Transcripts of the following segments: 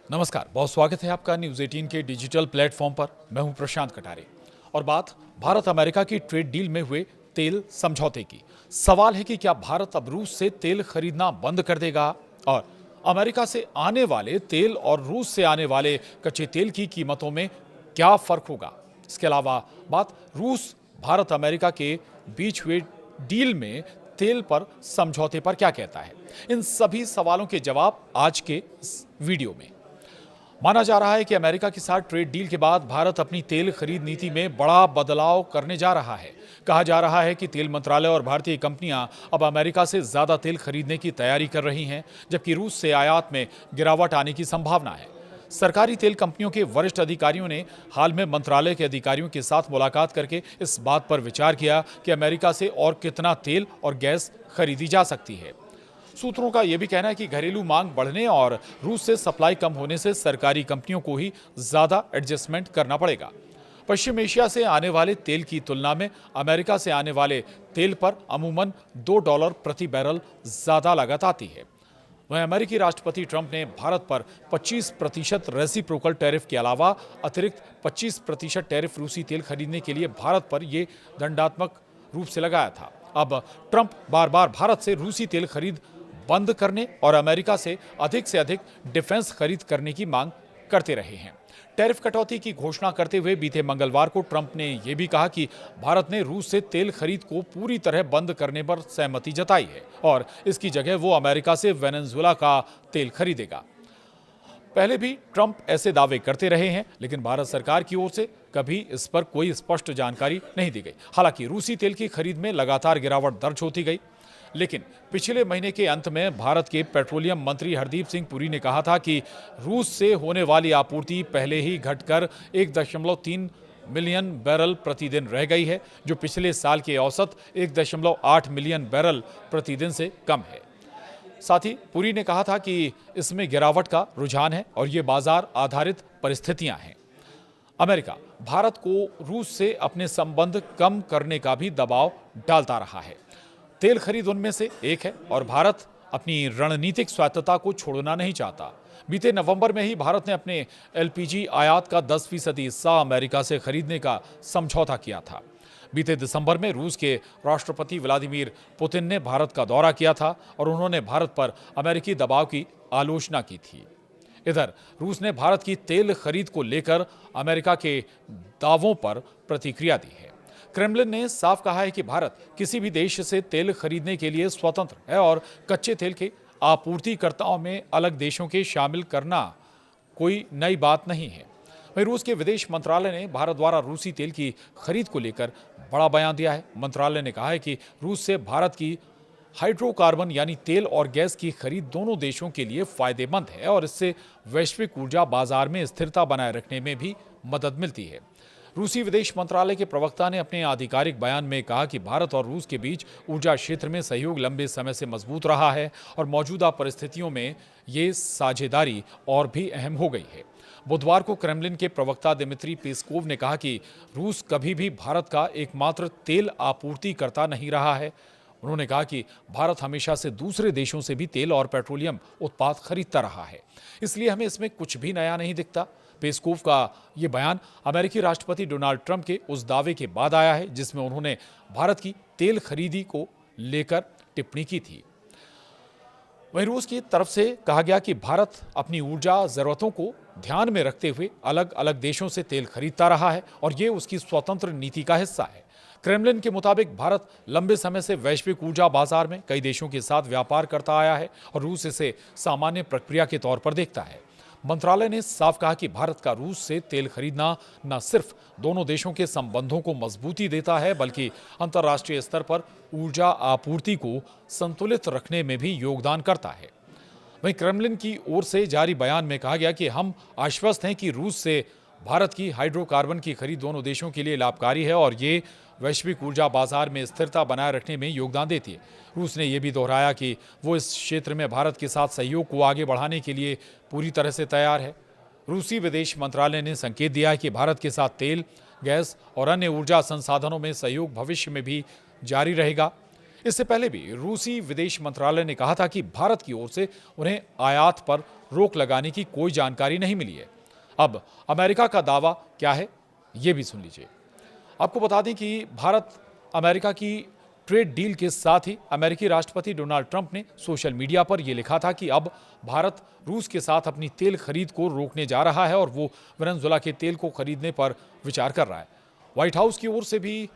नमस्कार, बहुत स्वागत है आपका न्यूज 18 के डिजिटल प्लेटफॉर्म पर। मैं हूं प्रशांत कटारे और बात भारत अमेरिका की ट्रेड डील में हुए तेल समझौते की। सवाल है कि क्या भारत अब रूस से तेल खरीदना बंद कर देगा और अमेरिका से आने वाले तेल और रूस से आने वाले कच्चे तेल की कीमतों में क्या फर्क होगा। इसके अलावा बात रूस भारत अमेरिका के बीच हुए डील में तेल पर समझौते पर क्या कहता है। इन सभी सवालों के जवाब आज के इस वीडियो में। माना जा रहा है कि अमेरिका के साथ ट्रेड डील के बाद भारत अपनी तेल खरीद नीति में बड़ा बदलाव करने जा रहा है। कहा जा रहा है कि तेल मंत्रालय और भारतीय कंपनियां अब अमेरिका से ज्यादा तेल खरीदने की तैयारी कर रही हैं, जबकि रूस से आयात में गिरावट आने की संभावना है। सरकारी तेल कंपनियों के वरिष्ठ अधिकारियों ने हाल में मंत्रालय के अधिकारियों के साथ मुलाकात करके इस बात पर विचार किया कि अमेरिका से और कितना तेल और गैस खरीदी जा सकती है। सूत्रों का यह भी कहना है कि घरेलू मांग बढ़ने और रूस से सप्लाई कम होने से सरकारी कंपनियों को ही ज्यादा एडजस्टमेंट करना पड़ेगा। पश्चिम एशिया से आने वाले तेल की तुलना में अमेरिका से आने वाले तेल पर अमूमन $2 प्रति बैरल ज्यादा लागत आती है। वहीं अमेरिकी राष्ट्रपति ट्रंप ने भारत पर 25% रेसिप्रोकल टैरिफ के अलावा अतिरिक्त 25% टैरिफ रूसी तेल खरीदने के लिए भारत पर यह दंडात्मक रूप से लगाया था। अब ट्रंप बार बार भारत से रूसी तेल खरीद बंद करने और अमेरिका से अधिक डिफेंस खरीद करने की मांग करते रहे हैं। टैरिफ कटौती की घोषणा करते हुए बीते मंगलवार को ट्रंप ने यह भी कहा कि भारत ने रूस से तेल खरीद को पूरी तरह बंद करने पर सहमति जताई है और इसकी जगह वो अमेरिका से वेनेजुएला का तेल खरीदेगा। पहले भी ट्रंप ऐसे दावे करते रहे हैं, लेकिन भारत सरकार की ओर से कभी इस पर कोई स्पष्ट जानकारी नहीं दी गई। हालांकि रूसी तेल की खरीद में लगातार गिरावट दर्ज होती गई, लेकिन पिछले महीने के अंत में भारत के पेट्रोलियम मंत्री हरदीप सिंह पुरी ने कहा था कि रूस से होने वाली आपूर्ति पहले ही घटकर 1.3 मिलियन बैरल प्रतिदिन रह गई है, जो पिछले साल के औसत 1.8 मिलियन बैरल प्रतिदिन से कम है। साथ ही पुरी ने कहा था कि इसमें गिरावट का रुझान है और ये बाजार आधारित परिस्थितियां हैं। अमेरिका भारत को रूस से अपने संबंध कम करने का भी दबाव डालता रहा है। तेल खरीद उनमें से एक है और भारत अपनी रणनीतिक स्वायत्तता को छोड़ना नहीं चाहता। बीते नवंबर में ही भारत ने अपने एलपीजी आयात का 10% हिस्सा अमेरिका से खरीदने का समझौता किया था। बीते दिसंबर में रूस के राष्ट्रपति व्लादिमीर पुतिन ने भारत का दौरा किया था और उन्होंने भारत पर अमेरिकी दबाव की आलोचना की थी। इधर रूस ने भारत की तेल खरीद को लेकर अमेरिका के दावों पर प्रतिक्रिया दी है। क्रेमलिन ने साफ कहा है कि भारत किसी भी देश से तेल खरीदने के लिए स्वतंत्र है और कच्चे तेल के आपूर्तिकर्ताओं में अलग देशों के शामिल करना कोई नई बात नहीं है। वहीं रूस के विदेश मंत्रालय ने भारत द्वारा रूसी तेल की खरीद को लेकर बड़ा बयान दिया है। मंत्रालय ने कहा है कि रूस से भारत की हाइड्रोकार्बन यानी तेल और गैस की खरीद दोनों देशों के लिए फायदेमंद है और इससे वैश्विक ऊर्जा बाजार में स्थिरता बनाए रखने में भी मदद मिलती है। रूसी विदेश मंत्रालय के प्रवक्ता ने अपने आधिकारिक बयान में कहा कि भारत और रूस के बीच ऊर्जा क्षेत्र में सहयोग लंबे समय से मजबूत रहा है और मौजूदा परिस्थितियों में ये साझेदारी और भी अहम हो गई है। बुधवार को क्रेमलिन के प्रवक्ता दिमित्री पेस्कोव ने कहा कि रूस कभी भी भारत का एकमात्र तेल आपूर्तिकर्ता नहीं रहा है। उन्होंने कहा कि भारत हमेशा से दूसरे देशों से भी तेल और पेट्रोलियम उत्पाद खरीदता रहा है, इसलिए हमें इसमें कुछ भी नया नहीं दिखता। पेस्कोव का ये बयान अमेरिकी राष्ट्रपति डोनाल्ड ट्रंप के उस दावे के बाद आया है जिसमें उन्होंने भारत की तेल खरीदी को लेकर टिप्पणी की थी। वहीं रूस की तरफ से कहा गया कि भारत अपनी ऊर्जा जरूरतों को ध्यान में रखते हुए अलग अलग देशों से तेल खरीदता रहा है और ये उसकी स्वतंत्र नीति का हिस्सा है। क्रेमलिन के मुताबिक भारत लंबे समय से वैश्विक ऊर्जा बाजार में कई देशों के साथ व्यापार करता आया है और रूस इसे सामान्य प्रक्रिया के तौर पर देखता है। मंत्रालय ने साफ कहा कि भारत का रूस से तेल खरीदना न सिर्फ दोनों देशों के संबंधों को मजबूती देता है, बल्कि अंतर्राष्ट्रीय स्तर पर ऊर्जा आपूर्ति को संतुलित रखने में भी योगदान करता है। वहीं क्रेमलिन की ओर से जारी बयान में कहा गया कि हम आश्वस्त हैं कि रूस से भारत की हाइड्रोकार्बन की खरीद दोनों देशों के लिए लाभकारी है और ये वैश्विक ऊर्जा बाजार में स्थिरता बनाए रखने में योगदान देती है। रूस ने यह भी दोहराया कि वो इस क्षेत्र में भारत के साथ सहयोग को आगे बढ़ाने के लिए पूरी तरह से तैयार है। रूसी विदेश मंत्रालय ने संकेत दिया है कि भारत के साथ तेल, गैस और अन्य ऊर्जा संसाधनों में सहयोग भविष्य में भी जारी रहेगा। इससे पहले भी रूसी विदेश मंत्रालय ने कहा था कि भारत की ओर से उन्हें आयात पर रोक लगाने की कोई जानकारी नहीं मिली है। अब अमेरिका का दावा क्या है, ये भी सुन लीजिए। आपको बता दें कि भारत अमेरिका की ट्रेड डील के साथ ही अमेरिकी राष्ट्रपति डोनाल्ड ट्रंप ने सोशल मीडिया पर यह लिखा था कि अब भारत रूस के साथ अपनी तेल खरीद को रोकने जा रहा है और वो वेनेजुएला के तेल को खरीदने पर विचार कर रहा है। व्हाइट हाउस की ओर से भी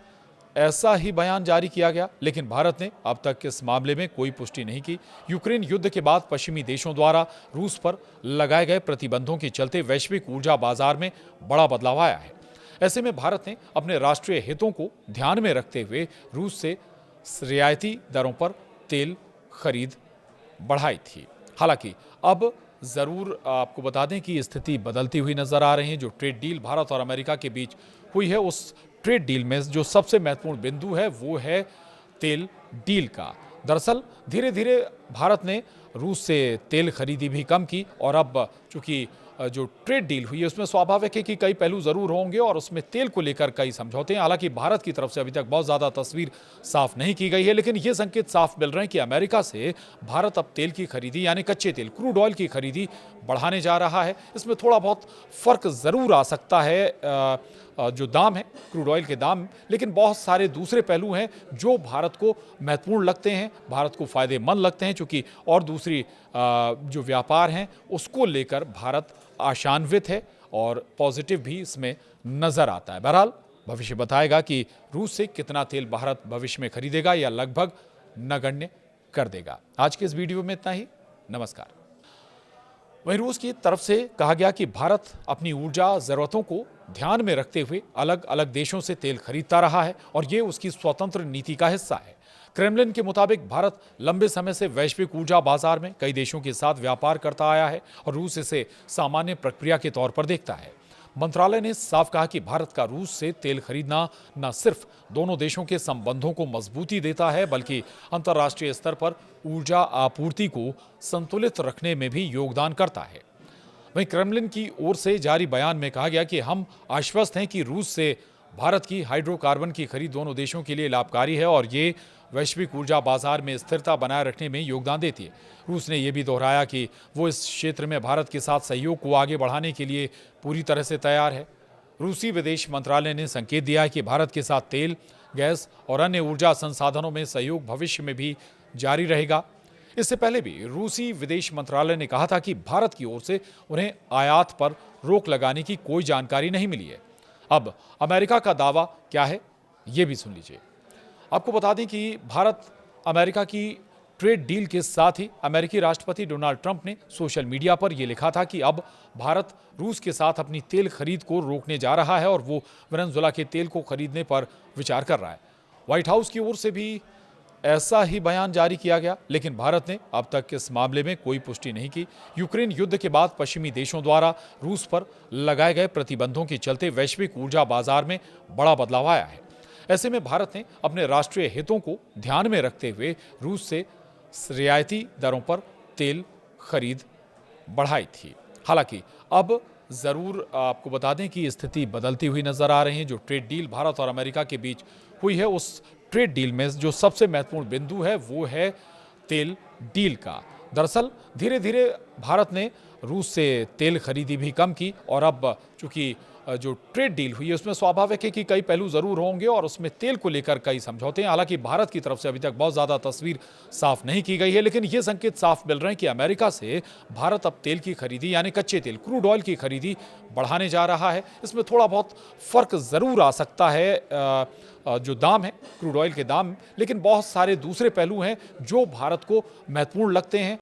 ऐसा ही बयान जारी किया गया, लेकिन भारत ने अब तक इस मामले में कोई पुष्टि नहीं की। यूक्रेन युद्ध के बाद पश्चिमी देशों द्वारा रूस पर लगाए गए प्रतिबंधों के चलते वैश्विक ऊर्जा बाजार में बड़ा बदलाव आया है। ऐसे में भारत ने अपने राष्ट्रीय हितों को ध्यान में रखते हुए रूस से रियायती दरों पर तेल खरीद बढ़ाई थी। हालांकि अब जरूर आपको बता दें कि स्थिति बदलती हुई नजर आ रही है। जो ट्रेड डील भारत और अमेरिका के बीच हुई है, उस ट्रेड डील में जो सबसे महत्वपूर्ण बिंदु है वो है तेल डील का। दरअसल धीरे धीरे भारत ने रूस से तेल खरीदी भी कम की और अब चूंकि जो ट्रेड डील हुई है उसमें स्वाभाविक है कि कई पहलू जरूर होंगे और उसमें तेल को लेकर कई समझौते हैं। हालांकि भारत की तरफ से अभी तक बहुत ज्यादा तस्वीर साफ नहीं की गई है, लेकिन ये संकेत साफ मिल रहे हैं कि अमेरिका से भारत अब तेल की खरीदी यानी कच्चे तेल क्रूड ऑयल की खरीदी बढ़ाने जा रहा है। इसमें थोड़ा बहुत फर्क जरूर आ सकता है जो दाम है क्रूड ऑयल के दाम, लेकिन बहुत सारे दूसरे पहलू हैं जो भारत को महत्वपूर्ण लगते हैं, भारत को फायदेमंद लगते हैं, क्योंकि और दूसरी जो व्यापार हैं उसको लेकर भारत आशान्वित है और पॉजिटिव भी इसमें नजर आता है। बहरहाल भविष्य बताएगा कि रूस से कितना तेल भारत भविष्य में खरीदेगा या लगभग नगण्य कर देगा। आज के इस वीडियो में इतना ही। नमस्कार। वहीं रूस की तरफ से कहा गया कि भारत अपनी ऊर्जा जरूरतों को ध्यान में रखते हुए अलग अलग देशों से तेल खरीदता रहा है और ये उसकी स्वतंत्र नीति का हिस्सा है। क्रेमलिन के मुताबिक भारत लंबे समय से वैश्विक ऊर्जा बाजार में कई देशों के साथ व्यापार करता आया है और रूस इसे सामान्य प्रक्रिया के तौर पर देखता है। मंत्रालय ने साफ कहा कि भारत का रूस से तेल खरीदना न सिर्फ दोनों देशों के संबंधों को मजबूती देता है, बल्कि अंतर्राष्ट्रीय स्तर पर ऊर्जा आपूर्ति को संतुलित रखने में भी योगदान करता है। वहीं क्रेमलिन की ओर से जारी बयान में कहा गया कि हम आश्वस्त हैं कि रूस से भारत की हाइड्रोकार्बन की खरीद दोनों देशों के लिए लाभकारी है और ये वैश्विक ऊर्जा बाजार में स्थिरता बनाए रखने में योगदान देती है। रूस ने यह भी दोहराया कि वो इस क्षेत्र में भारत के साथ सहयोग को आगे बढ़ाने के लिए पूरी तरह से तैयार है। रूसी विदेश मंत्रालय ने संकेत दिया है कि भारत के साथ तेल, गैस और अन्य ऊर्जा संसाधनों में सहयोग भविष्य में भी जारी रहेगा। इससे पहले भी रूसी विदेश मंत्रालय ने कहा था कि भारत की ओर से उन्हें आयात पर रोक लगाने की कोई जानकारी नहीं मिली है। अब अमेरिका का दावा क्या है, ये भी सुन लीजिए। आपको बता दें कि भारत अमेरिका की ट्रेड डील के साथ ही अमेरिकी राष्ट्रपति डोनाल्ड ट्रंप ने सोशल मीडिया पर यह लिखा था कि अब भारत रूस के साथ अपनी तेल खरीद को रोकने जा रहा है और वो वेनेजुएला के तेल को खरीदने पर विचार कर रहा है। व्हाइट हाउस की ओर से भी ऐसा ही बयान जारी किया गया, लेकिन भारत ने अब तक इस मामले में कोई पुष्टि नहीं की। यूक्रेन युद्ध के बाद पश्चिमी देशों द्वारा रूस पर लगाए गए प्रतिबंधों के चलते वैश्विक ऊर्जा बाजार में बड़ा बदलाव आया है। ऐसे में भारत ने अपने राष्ट्रीय हितों को ध्यान में रखते हुए रूस से रियायती दरों पर तेल खरीद बढ़ाई थी। हालांकि अब जरूर आपको बता दें कि स्थिति बदलती हुई नजर आ रही है। जो ट्रेड डील भारत और अमेरिका के बीच हुई है, उस ट्रेड डील में जो सबसे महत्वपूर्ण बिंदु है वो है तेल डील का। दरअसल धीरे धीरे भारत ने रूस से तेल खरीदी भी कम की और अब चूंकि जो ट्रेड डील हुई है उसमें स्वाभाविक है कि कई पहलू जरूर होंगे और उसमें तेल को लेकर कई समझौते हैं। हालांकि भारत की तरफ से अभी तक बहुत ज्यादा तस्वीर साफ नहीं की गई है, लेकिन ये संकेत साफ मिल रहे हैं कि अमेरिका से भारत अब तेल की खरीदी यानी कच्चे तेल क्रूड ऑयल की खरीदी बढ़ाने जा रहा है। इसमें थोड़ा बहुत फर्क जरूर आ सकता है जो दाम है क्रूड ऑयल के दाम, लेकिन बहुत सारे दूसरे पहलू हैं जो भारत को महत्वपूर्ण लगते हैं,